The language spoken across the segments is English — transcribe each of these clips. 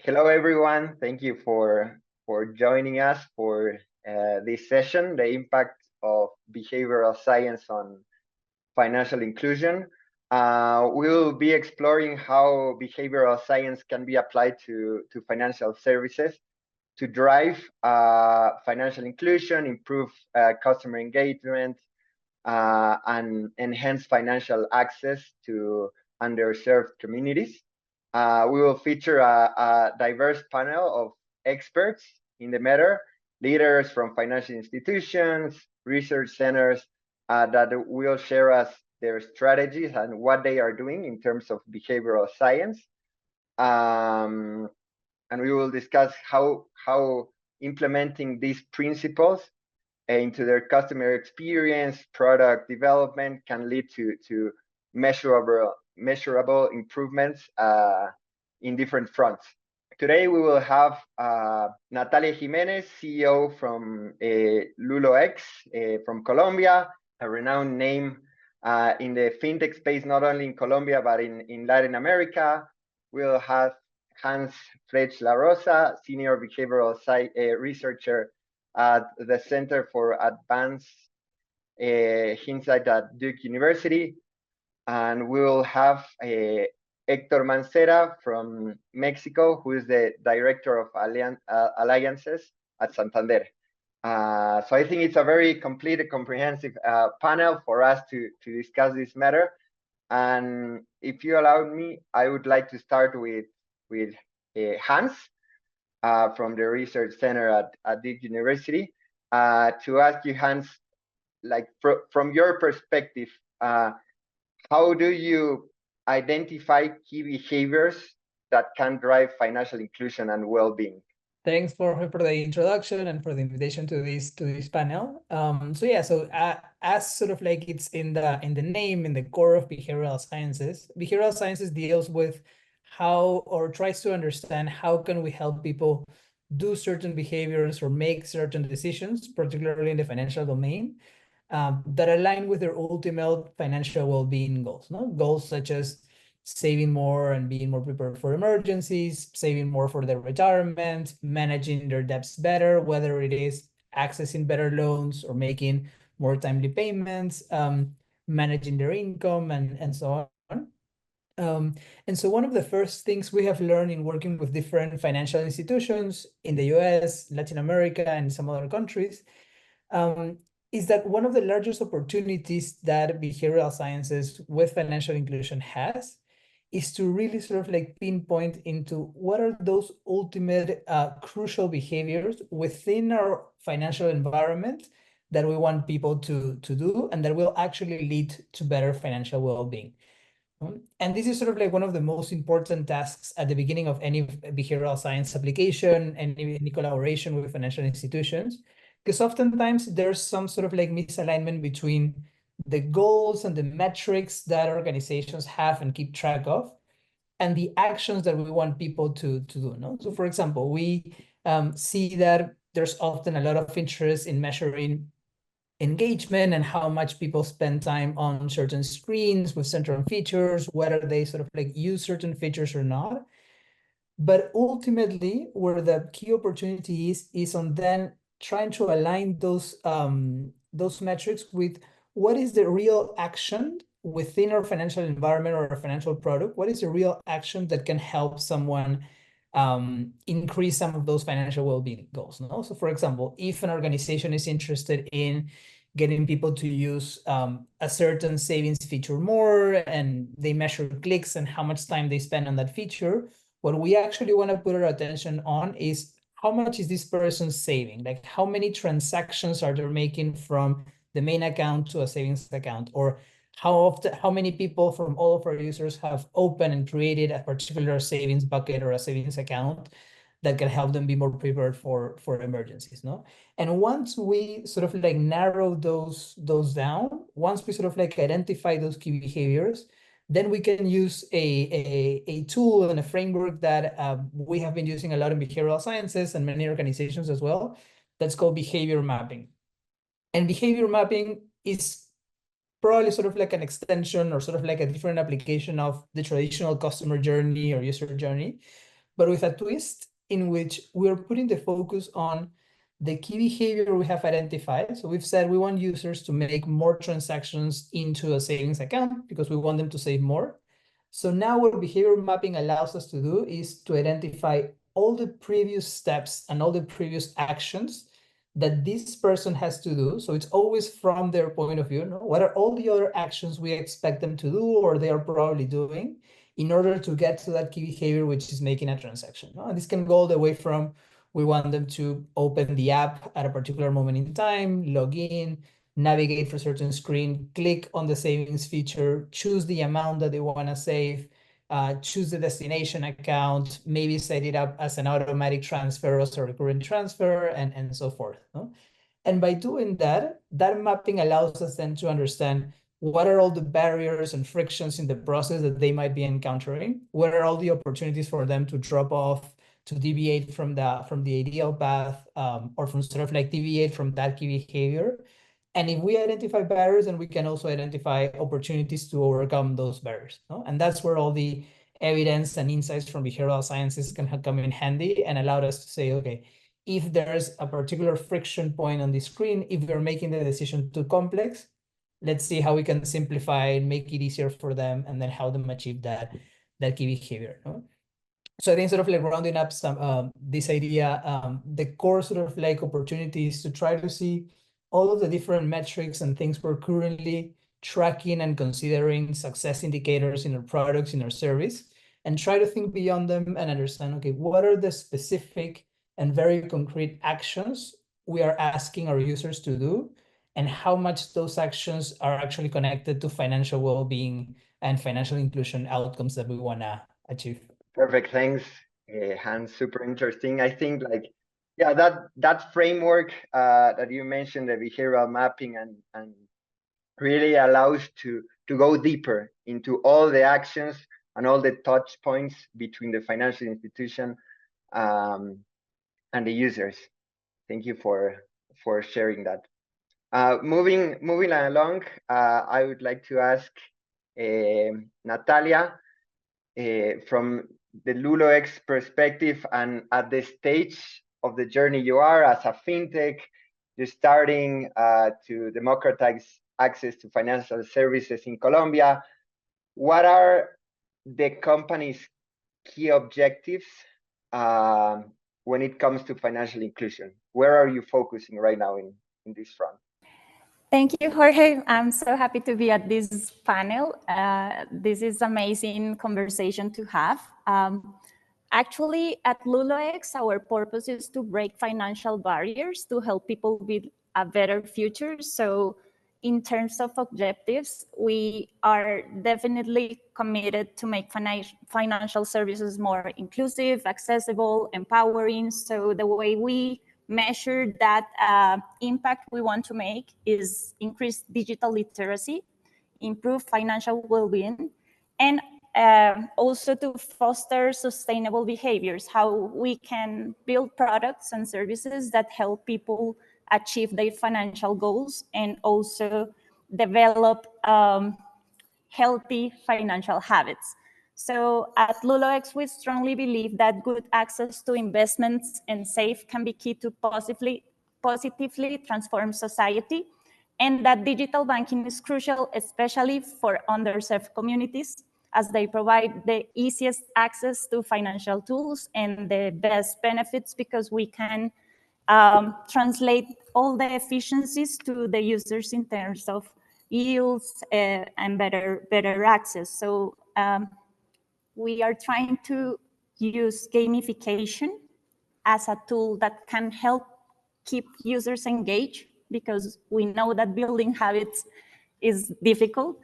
Hello, everyone. Thank you for joining us for this session, the impact of behavioral science on financial inclusion. We will be exploring how behavioral science can be applied to financial services to drive financial inclusion, improve customer engagement, and enhance financial access to underserved communities. We will feature a diverse panel of experts in the matter, leaders from financial institutions, research centers that will share us their strategies and what they are doing in terms of behavioral science. And we will discuss how implementing these principles into their customer experience, product development can lead to measurable improvements in different fronts. Today we will have Natalia Jiménez, CEO from Lulo X from Colombia, a renowned name in the fintech space, not only in Colombia, but in Latin America. We'll have Hans Frech La Rosa, Senior Behavioral Researcher at the Center for Advanced Insight at Duke University. And we will have Hector Mancera from Mexico, who is the Director of Alliances at Santander. So I think it's a very complete and comprehensive panel for us to discuss this matter. And if you allow me, I would like to start with Hans from the Research Center at Duke University to ask you, Hans, like from your perspective, how do you identify key behaviors that can drive financial inclusion and well-being? Thanks for the introduction and for the invitation to this panel. So as sort of like it's in the name, in the core of behavioral sciences deals with how, or tries to understand how can we help people do certain behaviors or make certain decisions, particularly in the financial domain, that align with their ultimate financial well-being goals. Goals such as saving more and being more prepared for emergencies, saving more for their retirement, managing their debts better, whether it is accessing better loans or making more timely payments, managing their income, and so on. And so one of the first things we have learned in working with different financial institutions in the US, Latin America, and some other countries is that one of the largest opportunities that behavioral sciences with financial inclusion has is to really sort of like pinpoint into what are those ultimate crucial behaviors within our financial environment that we want people to do and that will actually lead to better financial well-being. And this is sort of like one of the most important tasks at the beginning of any behavioral science application and any collaboration with financial institutions, because oftentimes there's some sort of like misalignment between the goals and the metrics that organizations have and keep track of, and the actions that we want people to do. So for example, we see that there's often a lot of interest in measuring engagement and how much people spend time on certain screens with certain features, whether they sort of like use certain features or not. But ultimately, where the key opportunity is on then trying to align those metrics with what is the real action within our financial environment or our financial product. What is the real action that can help someone increase some of those financial well-being goals? So for example, if an organization is interested in getting people to use a certain savings feature more, and they measure clicks and how much time they spend on that feature, what we actually want to put our attention on is how much is this person saving? Like how many transactions are they making from the main account to a savings account? Or how many people from all of our users have opened and created a particular savings bucket or a savings account that can help them be more prepared for emergencies, And once we sort of like narrow those down, once we sort of like identify those key behaviors, then we can use a tool and a framework that we have been using a lot in behavioral sciences and many organizations as well. That's called behavior mapping. And behavior mapping is probably sort of like an extension or sort of like a different application of the traditional customer journey or user journey. but with a twist in which we're putting the focus on the key behavior we have identified. So we've said we want users to make more transactions into a savings account because we want them to save more. So now what behavior mapping allows us to do is to identify all the previous steps and all the previous actions that this person has to do. So it's always from their point of view. No? What are all the other actions we expect them to do or they are probably doing in order to get to that key behavior, which is making a transaction. No? And this can go all the way from we want them to open the app at a particular moment in time, log in, navigate for a certain screen, click on the savings feature, choose the amount that they want to save, choose the destination account, maybe set it up as an automatic transfer or a recurrent transfer, and so forth. No? And by doing that, that mapping allows us then to understand what are all the barriers and frictions in the process that they might be encountering, what are all the opportunities for them to drop off, to deviate from the ideal path, or from sort of like deviate from that key behavior. And if we identify barriers, then we can also identify opportunities to overcome those barriers. No? And that's where all the evidence and insights from behavioral sciences can come in handy and allow us to say, okay, if there's a particular friction point on the screen, if we're making the decision too complex, let's see how we can simplify and make it easier for them and then help them achieve that key behavior. No? So I think sort of like rounding up some this idea, the core sort of like opportunities to try to see all of the different metrics and things we're currently tracking and considering success indicators in our products, in our service, and try to think beyond them and understand, okay, what are the specific and very concrete actions we are asking our users to do, and how much those actions are actually connected to financial well-being and financial inclusion outcomes that we want to achieve. Perfect. Thanks, Hans. Super interesting. I think yeah, that framework that you mentioned, the behavioral mapping, and really allows to go deeper into all the actions and all the touch points between the financial institution and the users. Thank you for sharing that. Moving along, I would like to ask Natalia from the Lulo X perspective, and at the stage of the journey you are as a fintech, you're starting to democratize access to financial services in Colombia. What are the company's key objectives when it comes to financial inclusion? Where are you focusing right now in this front? Thank you, Jorge. I'm so happy to be at this panel. This is amazing conversation to have. Actually, at Lulo X, our purpose is to break financial barriers to help people build a better future. So in terms of objectives, we are definitely committed to make financial services more inclusive, accessible, empowering. So the way we measure that impact we want to make is increase digital literacy, improve financial well-being, and also to foster sustainable behaviors, how we can build products and services that help people achieve their financial goals and also develop healthy financial habits. So at Lulo X, we strongly believe that good access to investments and safe can be key to positively transform society, and that digital banking is crucial, especially for underserved communities, as they provide the easiest access to financial tools and the best benefits because we can translate all the efficiencies to the users in terms of yields and better access. So we are trying to use gamification as a tool that can help keep users engaged, because we know that building habits is difficult,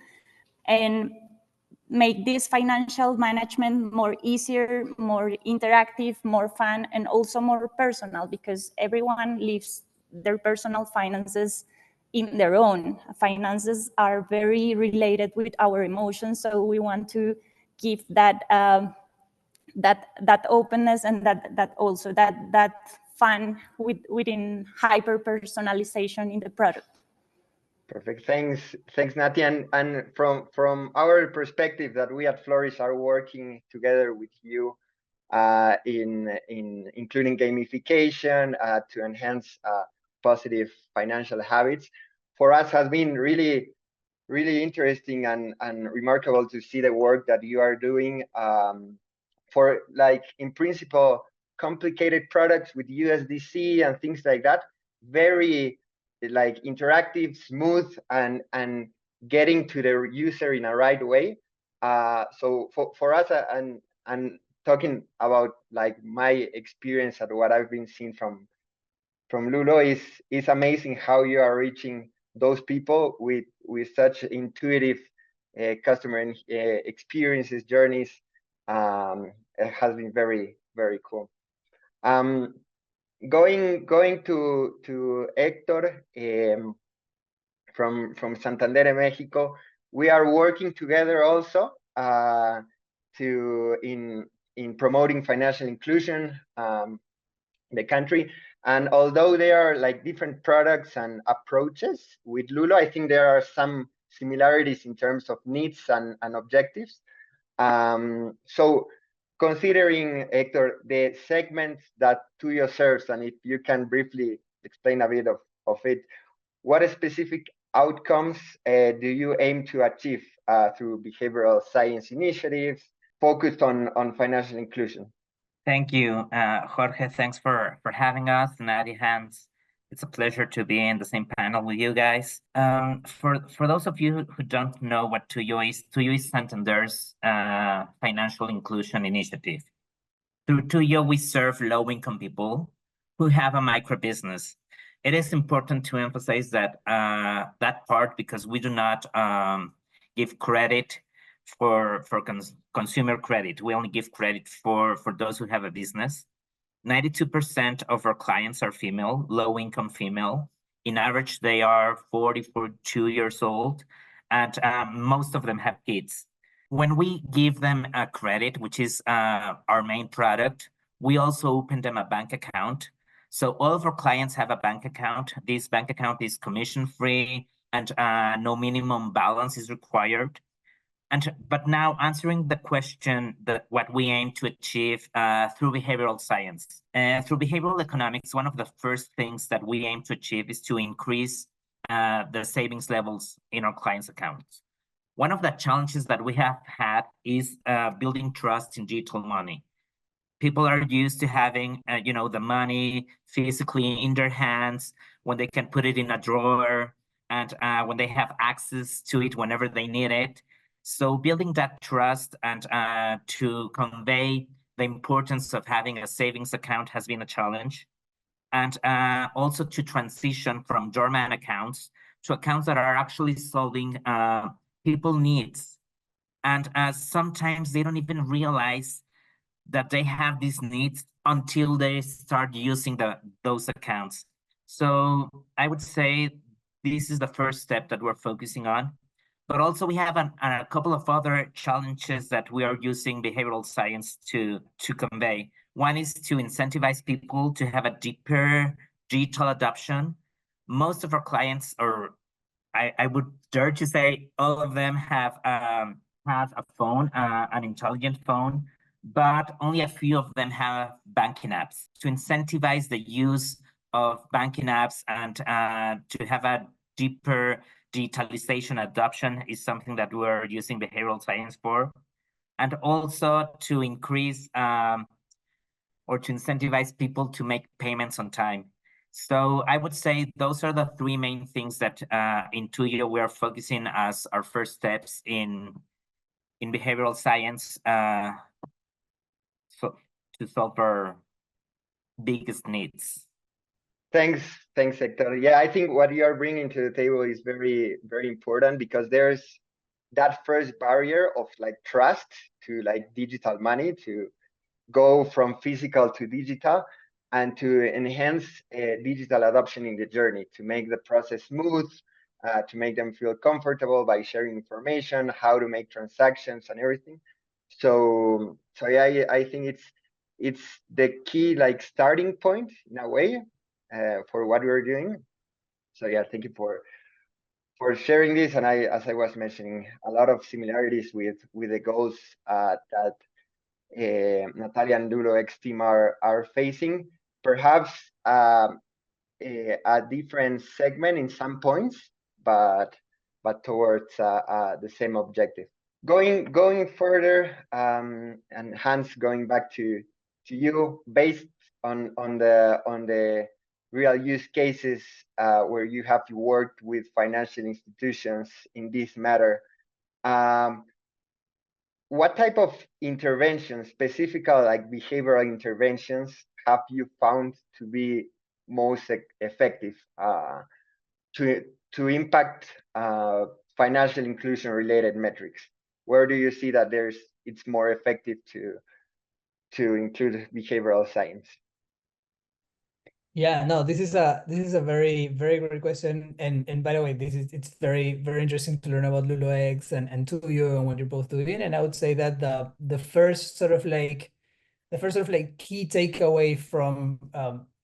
and make this financial management more easier, more interactive, more fun, and also more personal, because everyone lives their personal finances in their own. Finances are very related with our emotions, so we want to give that that openness and that fun within hyper personalization in the product. Perfect. Thanks, Nati. And from our perspective, that we at Flourish are working together with you including gamification to enhance positive financial habits. For us, has been really interesting and remarkable to see the work that you are doing for, like, in principle, complicated products with USDC and things like that. Very like interactive, smooth, and getting to the user in a right way. So for us, and talking about like my experience and what I've been seeing from Lulo, is amazing how you are reaching those people with such intuitive customer experiences, journeys. It has been very cool. Going to Hector from Santander, Mexico. We are working together also in promoting financial inclusion in the country. And although there are like different products and approaches with Lulo, I think there are some similarities in terms of needs and objectives. So considering, Hector, the segments that Tuyo serves, and if you can briefly explain a bit of it, what specific outcomes do you aim to achieve through behavioral science initiatives focused on financial inclusion? Thank you, Jorge. Thanks for having us, Nadia, Hans. It's a pleasure to be in the same panel with you guys. For those of you who don't know what Tuyo is Santander's financial inclusion initiative. Through Tuyo, we serve low-income people who have a micro business. It is important to emphasize that that part, because we do not give credit for consumer credit. We only give credit for those who have a business. 92% of our clients are female, low-income female. In average, they are 42 years old, and most of them have kids. When we give them a credit, which is our main product, we also open them a bank account. So all of our clients have a bank account. This bank account is commission-free, and no minimum balance is required. But now, answering the question that what we aim to achieve through behavioral science. Through behavioral economics, one of the first things that we aim to achieve is to increase the savings levels in our clients' accounts. One of the challenges that we have had is building trust in digital money. People are used to having the money physically in their hands, when they can put it in a drawer, and when they have access to it whenever they need it. So building that trust and to convey the importance of having a savings account has been a challenge. And also to transition from dormant accounts to accounts that are actually solving people's needs. And sometimes they don't even realize that they have these needs until they start using those accounts. So I would say this is the first step that we're focusing on. But also we have a couple of other challenges that we are using behavioral science to convey. One is to incentivize people to have a deeper digital adoption. Most of our clients, or I would dare to say all of them, have a phone, an intelligent phone, but only a few of them have banking apps. To incentivize the use of banking apps and to have a deeper digitalization adoption is something that we're using behavioral science for. And also to increase or to incentivize people to make payments on time. So I would say those are the three main things that in Tuyo we are focusing as our first steps in behavioral science to solve our biggest needs. Thanks, Hector. Yeah, I think what you are bringing to the table is very important, because there's that first barrier of like trust to like digital money, to go from physical to digital, and to enhance digital adoption in the journey, to make the process smooth, to make them feel comfortable by sharing information, how to make transactions and everything. So yeah, I think it's the key like starting point in a way for what we're doing. So yeah, thank you for sharing this. And as I was mentioning, a lot of similarities with the goals that Natalia and Lulo X team are facing, perhaps a different segment in some points, but towards the same objective. Going further, and Hans, going back to you, based on the real use cases where you have worked with financial institutions in this matter, what type of interventions, specifically like behavioral interventions, have you found to be most effective to impact financial inclusion related metrics? Where do you see that it's more effective to include behavioral science? Yeah, no, this is a very great question, and by the way, it's very interesting to learn about Lulo X and to you and what you're both doing. And I would say that the first sort of like key takeaway from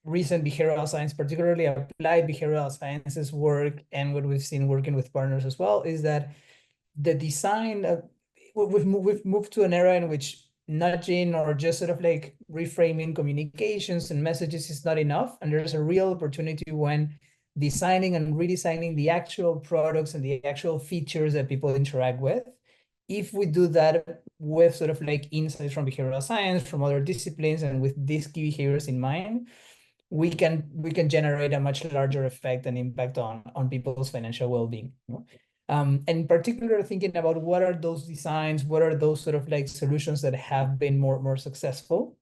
recent behavioral science, particularly applied behavioral sciences work, and what we've seen working with partners as well, is that the design we've moved to an era in which nudging or just sort of like reframing communications and messages is not enough, and there's a real opportunity when designing and redesigning the actual products and the actual features that people interact with. If we do that with sort of like insights from behavioral science, from other disciplines, and with these key behaviors in mind, we can generate a much larger effect and impact on people's financial well-being. And in particular, thinking about what are those designs, what are those sort of like solutions that have been more successful.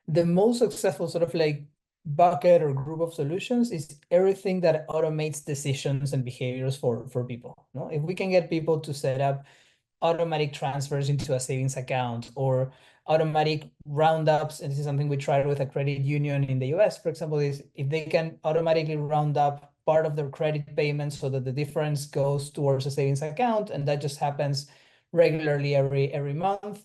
The most successful sort of like bucket or group of solutions is everything that automates decisions and behaviors for people. If we can get people to set up automatic transfers into a savings account, or automatic roundups, and this is something we tried with a credit union in the US, for example, is if they can automatically round up part of their credit payments so that the difference goes towards a savings account, and that just happens regularly every month,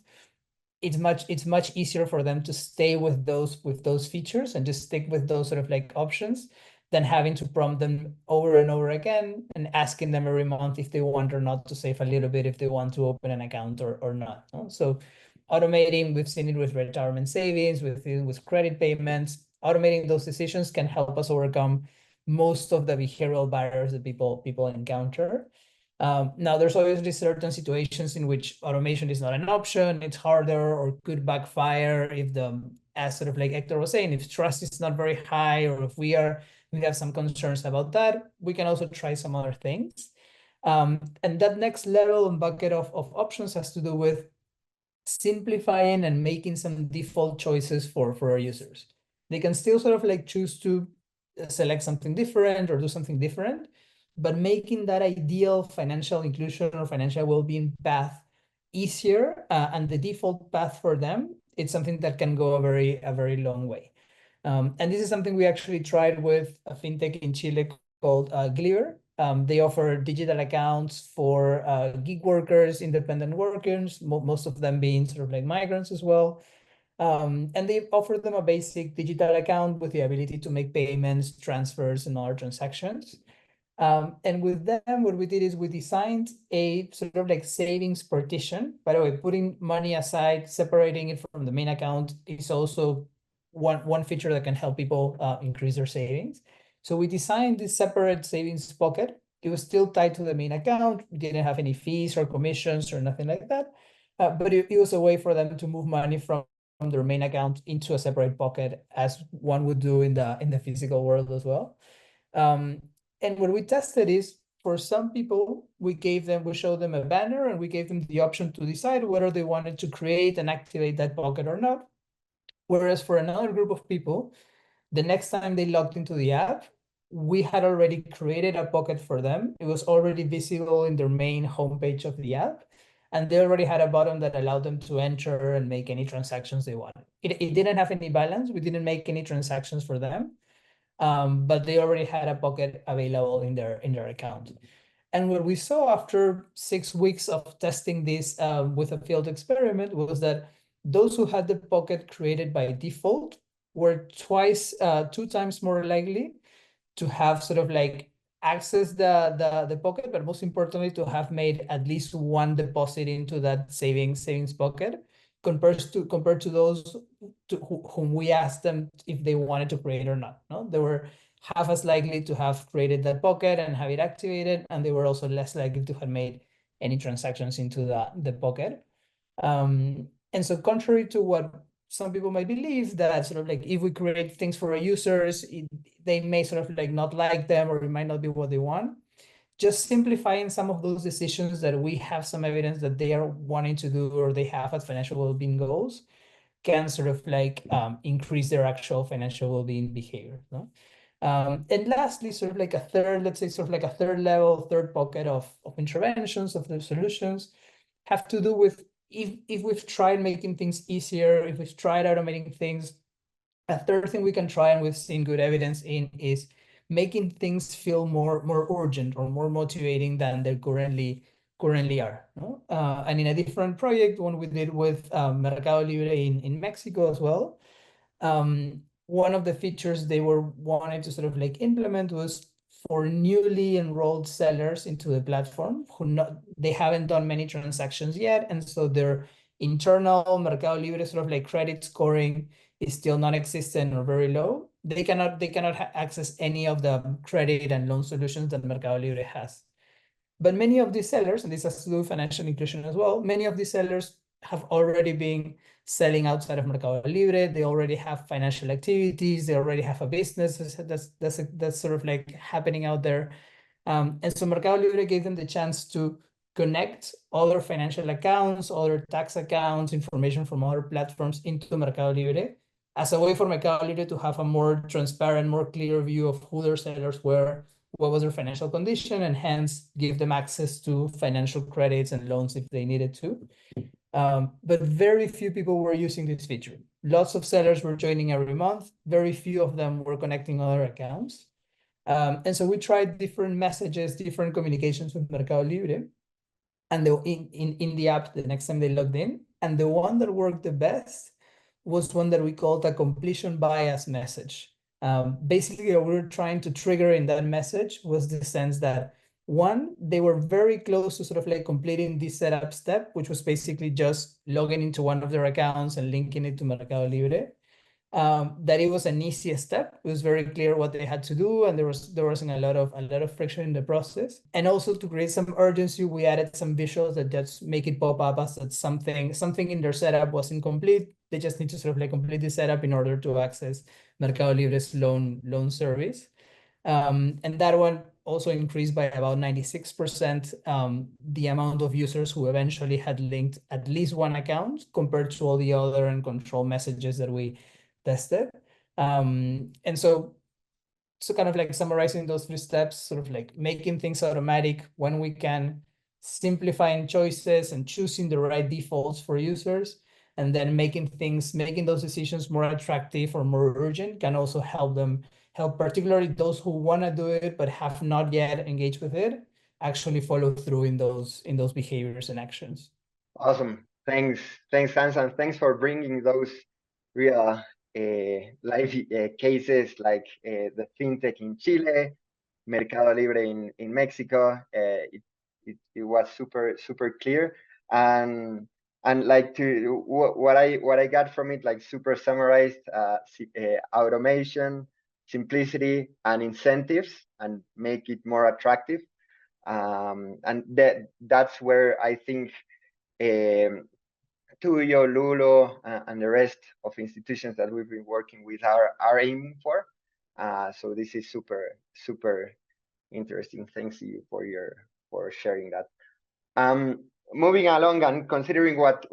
it's much easier for them to stay with those features and just stick with those sort of like options than having to prompt them over and over again and asking them every month if they want or not to save a little bit, if they want to open an account or not. So automating, we've seen it with retirement savings, with credit payments. Automating those decisions can help us overcome most of the behavioral barriers that people encounter. Now, there's obviously certain situations in which automation is not an option. It's harder or could backfire if as sort of like Hector was saying, if trust is not very high, or if we have some concerns about that, we can also try some other things. And that next level and bucket of options has to do with simplifying and making some default choices for our users. They can still sort of like choose to select something different or do something different, but making that ideal financial inclusion or financial well-being path easier and the default path for them, it's something that can go a very long way. And this is something we actually tried with a fintech in Chile called Gliver. They offer digital accounts for gig workers, independent workers, most of them being sort of like migrants as well. And they offer them a basic digital account with the ability to make payments, transfers, and other transactions. And with them, what we did is we designed a sort of like savings partition. By the way, putting money aside, separating it from the main account is also one feature that can help people increase their savings. So we designed this separate savings pocket. It was still tied to the main account. We didn't have any fees or commissions or nothing like that. But it was a way for them to move money from their main account into a separate pocket, as one would do in the physical world as well. And what we tested is, for some people, we showed them a banner and we gave them the option to decide whether they wanted to create and activate that pocket or not. Whereas for another group of people, the next time they logged into the app, we had already created a pocket for them. It was already visible in their main homepage of the app, and they already had a button that allowed them to enter and make any transactions they wanted. It didn't have any balance. We didn't make any transactions for them. But they already had a pocket available in their account. And what we saw after 6 weeks of testing this with a field experiment was that those who had the pocket created by default were 2 times more likely to have sort of like access the pocket, but most importantly, to have made at least one deposit into that savings pocket, compared to those whom we asked them if they wanted to create or not. No, they were half as likely to have created that pocket and have it activated, and they were also less likely to have made any transactions into the pocket. And so contrary to what some people might believe, that sort of like if we create things for our users, they may sort of like not like them, or it might not be what they want. Just simplifying some of those decisions that we have some evidence that they are wanting to do or they have as financial well-being goals can sort of like increase their actual financial well-being behavior. No? And lastly, sort of like a third, let's say sort of like a third level, third pocket of interventions, of the solutions, have to do with if we've tried making things easier, if we've tried automating things. A third thing we can try, and we've seen good evidence in, is making things feel more urgent or more motivating than they currently are. No? And in a different project, one we did with Mercado Libre in Mexico as well, one of the features they were wanting to sort of like implement was for newly enrolled sellers into the platform they haven't done many transactions yet, and so their internal Mercado Libre sort of like credit scoring is still non-existent or very low. They cannot access any of the credit and loan solutions that Mercado Libre has. But many of these sellers, and this has to do with financial inclusion as well, many of these sellers have already been selling outside of Mercado Libre. They already have financial activities. They already have a business that's sort of like happening out there. And so Mercado Libre gave them the chance to connect other financial accounts, other tax accounts, information from other platforms into Mercado Libre as a way for Mercado Libre to have a more transparent, more clear view of who their sellers were, what was their financial condition, and hence give them access to financial credits and loans if they needed to. But very few people were using this feature. Lots of sellers were joining every month. Very few of them were connecting other accounts. And so we tried different messages, different communications with Mercado Libre, and in the app the next time they logged in. And the one that worked the best was one that we called a completion bias message. Basically, what we were trying to trigger in that message was the sense that, one, they were very close to sort of like completing this setup step, which was basically just logging into one of their accounts and linking it to Mercado Libre. That it was an easy step. It was very clear what they had to do, and there wasn't a lot of friction in the process. And also to create some urgency, we added some visuals that just make it pop up as that something in their setup was incomplete. They just need to sort of like complete the setup in order to access Mercado Libre's loan service. And that one also increased by about 96% the amount of users who eventually had linked at least one account compared to all the other and control messages that we tested. And so kind of like summarizing those 3 steps, sort of like making things automatic when we can, simplifying choices and choosing the right defaults for users, and then making those decisions more attractive or more urgent can also help particularly those who want to do it but have not yet engaged with it, actually follow through in those behaviors and actions. Awesome. Thanks, Hans, and thanks for bringing those real live cases like the fintech in Chile, Mercado Libre in Mexico. It was super clear, and like what I got from it, like super summarized, automation, simplicity, and incentives, and make it more attractive. And that's where I think Tuyo, Lulo, and the rest of institutions that we've been working with are aiming for. So this is super interesting. Thanks to you for sharing that. Moving along and considering what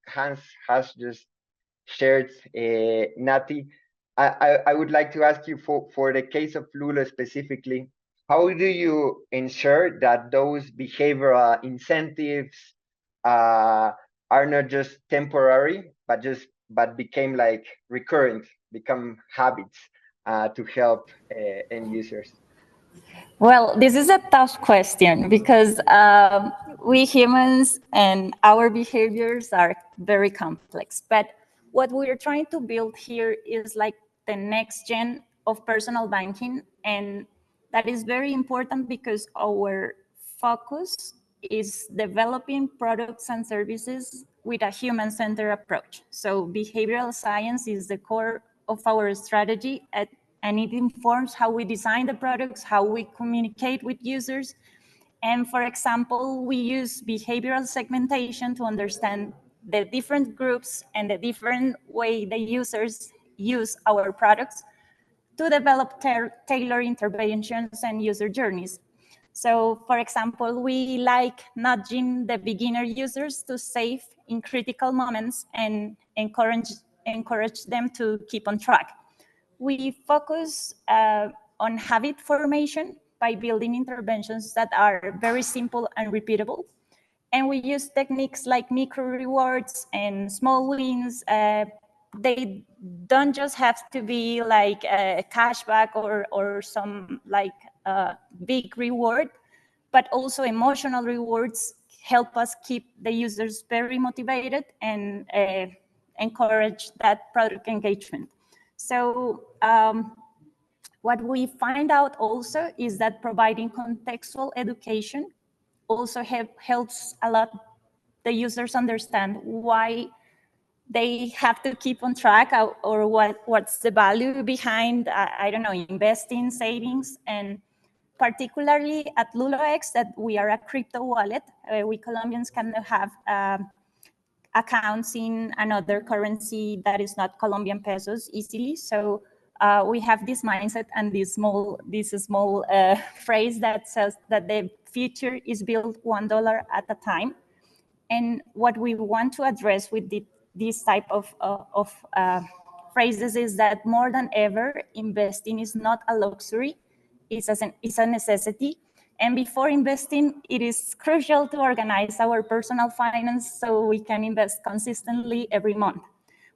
Hans has just shared, Nati, I would like to ask you for the case of Lulo specifically, how do you ensure that those behavioral incentives are not just temporary, but became like recurrent, become habits to help end users? Well, this is a tough question because we humans and our behaviors are very complex. But what we're trying to build here is like the next gen of personal banking. And that is very important because our focus is developing products and services with a human-centered approach. So behavioral science is the core of our strategy, and it informs how we design the products, how we communicate with users. And for example, we use behavioral segmentation to understand the different groups and the different way the users use our products to develop tailored interventions and user journeys. So for example, we like nudging the beginner users to save in critical moments and encourage them to keep on track. We focus on habit formation by building interventions that are very simple and repeatable. And we use techniques like micro rewards and small wins. They don't just have to be like a cashback or some like big reward, but also emotional rewards help us keep the users very motivated and encourage that product engagement. So what we find out also is that providing contextual education also helps a lot the users understand why they have to keep on track or what's the value behind, I don't know, investing, savings. And particularly at Lulo X, that we are a crypto wallet, we Colombians can have accounts in another currency that is not Colombian pesos easily. So we have this mindset and this small phrase that says that the future is built $1 at a time. And what we want to address with this type of phrases is that more than ever, investing is not a luxury, it's a necessity. And before investing, it is crucial to organize our personal finance so we can invest consistently every month.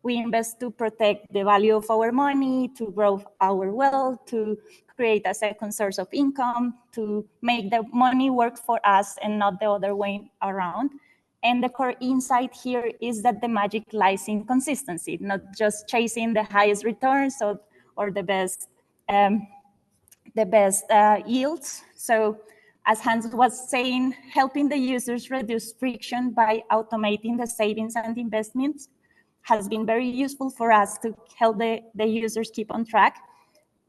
We invest to protect the value of our money, to grow our wealth, to create a second source of income, to make the money work for us and not the other way around. And the core insight here is that the magic lies in consistency, not just chasing the highest returns or the best yields. So as Hans was saying, helping the users reduce friction by automating the savings and investments has been very useful for us to help the users keep on track.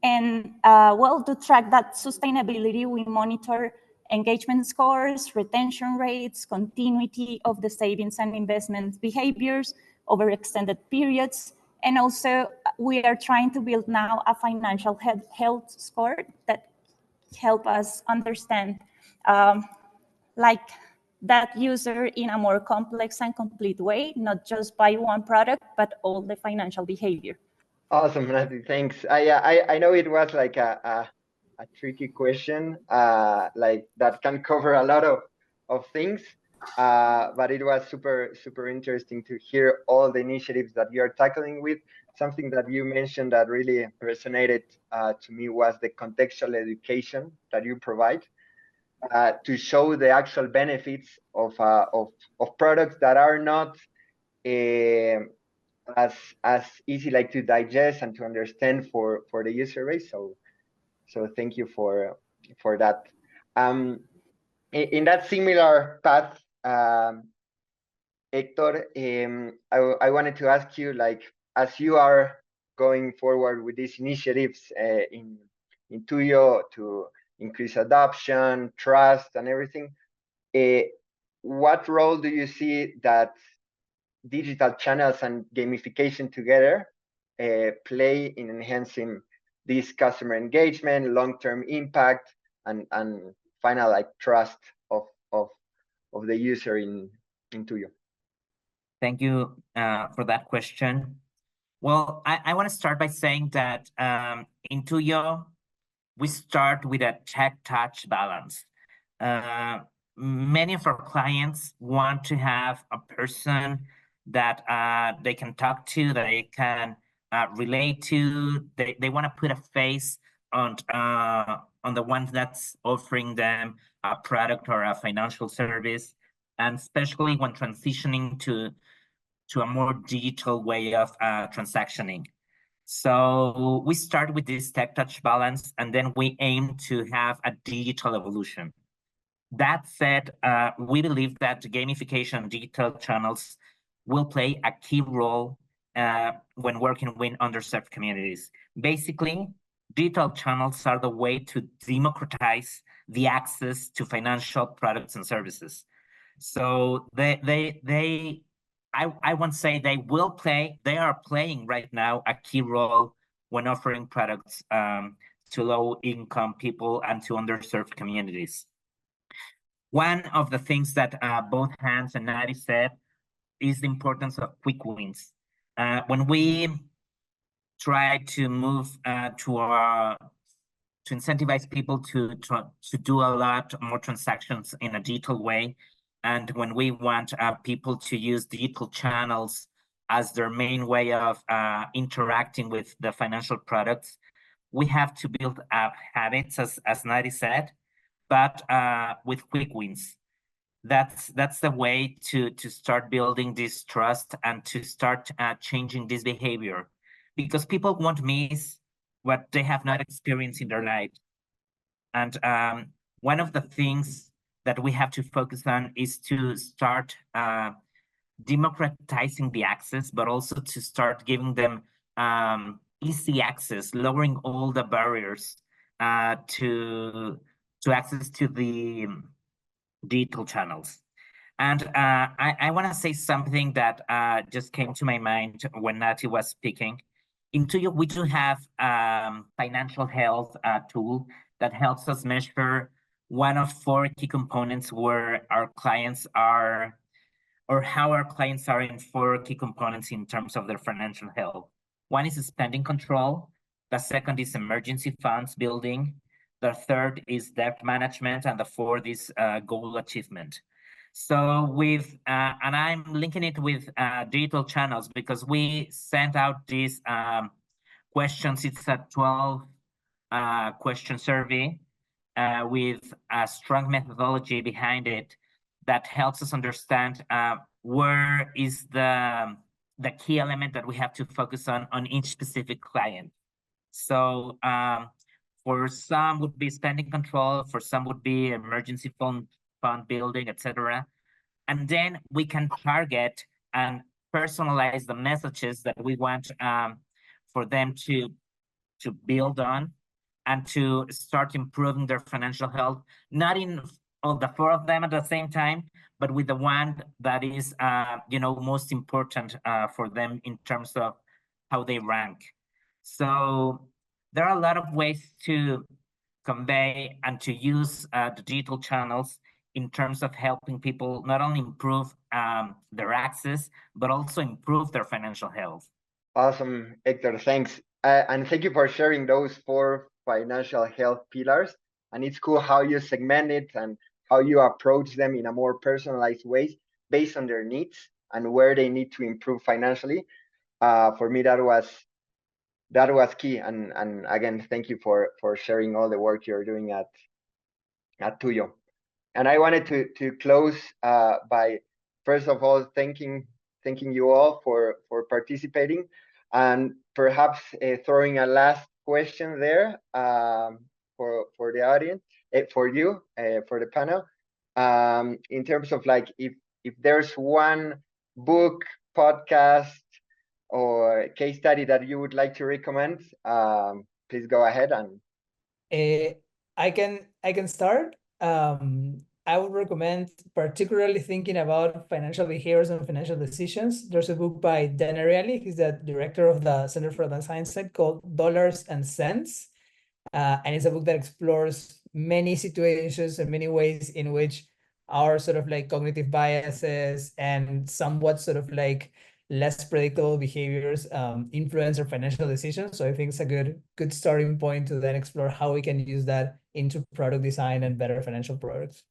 And well, to track that sustainability, we monitor engagement scores, retention rates, continuity of the savings and investment behaviors over extended periods. And also, we are trying to build now a financial health score that help us understand like that user in a more complex and complete way, not just by one product, but all the financial behavior. Awesome, Natalie, thanks. I know it was like a tricky question, like that can cover a lot of things, but it was super interesting to hear all the initiatives that you're tackling with. Something that you mentioned that really resonated to me was the contextual education that you provide to show the actual benefits of products that are not as easy like to digest and to understand for the user base. So thank you for that. In that similar path, Hector, I wanted to ask you, like, as you are going forward with these initiatives in Tuyo to increase adoption, trust, and everything, what role do you see that digital channels and gamification together play in enhancing this customer engagement, long-term impact, and final like trust of the user in Tuyo? Thank you for that question. Well, I want to start by saying that in Tuyo, we start with a tech-touch balance. Many of our clients want to have a person that they can talk to, that they can relate to. They want to put a face on the one that's offering them a product or a financial service, and especially when transitioning to a more digital way of transactioning. So we start with this tech touch balance, and then we aim to have a digital evolution. That said, we believe that gamification and digital channels will play a key role when working with underserved communities. Basically, digital channels are the way to democratize the access to financial products and services. So I won't say they will play, they are playing right now a key role when offering products to low-income people and to underserved communities. One of the things that both Hans and Nati said is the importance of quick wins. When we try to move to incentivize people to do a lot more transactions in a digital way, and when we want people to use digital channels as their main way of interacting with the financial products, we have to build habits, as Nati said, but with quick wins. That's the way to start building this trust and to start changing this behavior, because people won't miss what they have not experienced in their life. And one of the things that we have to focus on is to start democratizing the access, but also to start giving them easy access, lowering all the barriers to access to the digital channels. And I want to say something that just came to my mind when Nati was speaking. In Tuyo, we do have financial health tool that helps us measure one of 4 key components where our clients are, or how our clients are in 4 key components in terms of their financial health. One is spending control. The second is emergency funds building. The third is debt management, and the fourth is goal achievement. So with, and I'm linking it with digital channels because we sent out these questions. It's a 12 question survey with a strong methodology behind it that helps us understand where is the key element that we have to focus on each specific client. So for some would be spending control, for some would be emergency fund building, etc. And then we can target and personalize the messages that we want for them to build on and to start improving their financial health, not in all the 4 of them at the same time, but with the one that is most important for them in terms of how they rank. So there are a lot of ways to convey and to use the digital channels in terms of helping people not only improve their access, but also improve their financial health. Awesome, Hector, thanks. And thank you for sharing those 4 financial health pillars. And it's cool how you segment it and how you approach them in a more personalized way based on their needs and where they need to improve financially. For me, that was key. And again, thank you for sharing all the work you're doing at Tuyo. And I wanted to close by, first of all, thanking you all for participating, and perhaps throwing a last question there for the audience, for you, for the panel, in terms of like if there's one book, podcast, or case study that you would like to recommend, please go ahead. And I can start. I would recommend, particularly thinking about financial behaviors and financial decisions. There's a book by Dan Ariely. He's the director of the Center for Advanced Science called Dollars and Cents. And it's a book that explores many situations and many ways in which our sort of like cognitive biases and somewhat sort of like less predictable behaviors influence our financial decisions. So I think it's a good starting point to then explore how we can use that into product design and better financial products.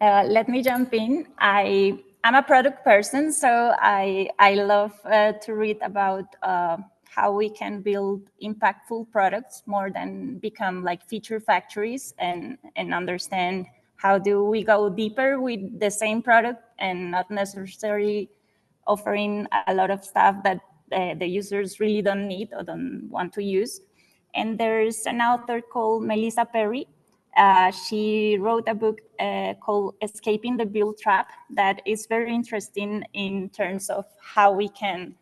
Let me jump in. I'm a product person, so I love to read about how we can build impactful products more than become like feature factories, and understand how do we go deeper with the same product and not necessarily offering a lot of stuff that the users really don't need or don't want to use. And there's an author called Melissa Perry. She wrote a book called Escaping the Bill Trap that is very interesting in terms of how we can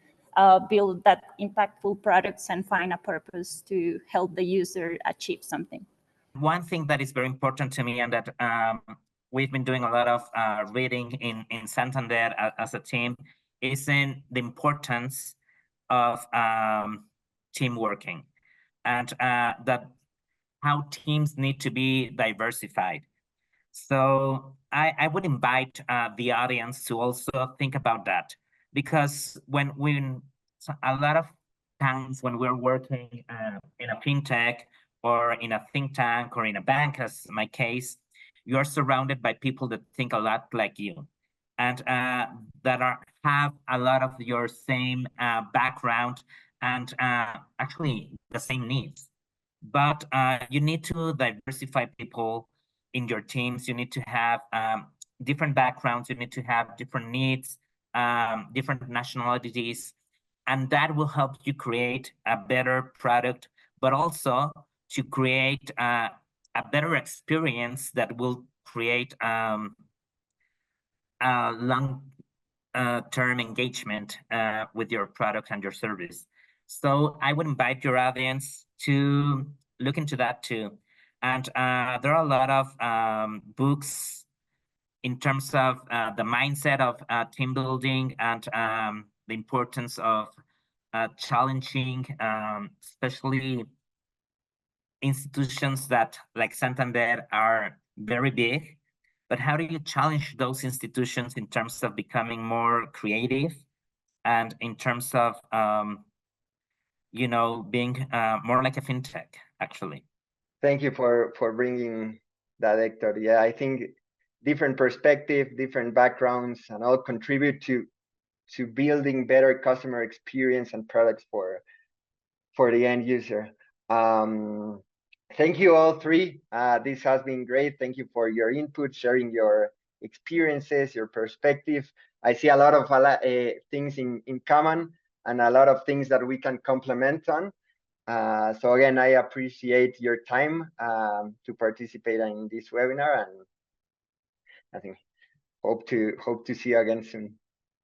build that impactful products and find a purpose to help the user achieve something. One thing that is very important to me, and that we've been doing a lot of reading in Santander as a team, is in the importance of team working, and that how teams need to be diversified. So I would invite the audience to also think about that, because when a lot of times when we're working in a fintech or in a think tank or in a bank, as my case, you're surrounded by people that think a lot like you, and that have a lot of your same background and actually the same needs. But you need to diversify people in your teams. You need to have different backgrounds. You need to have different needs, different nationalities, and that will help you create a better product, but also to create a better experience that will create a long-term engagement with your product and your service. So I would invite your audience to look into that too. And there are a lot of books in terms of the mindset of team building and the importance of challenging, especially institutions that, like Santander, are very big. But how do you challenge those institutions in terms of becoming more creative and in terms of, being more like a fintech, actually? Thank you for bringing that, Hector. Yeah, I think different perspective, different backgrounds, and all contribute to building better customer experience and products for the end user. Thank you all three. This has been great. Thank you for your input, sharing your experiences, your perspective. I see a lot of things in common and a lot of things that we can complement on. So again, I appreciate your time to participate in this webinar, and I think hope to see you again soon.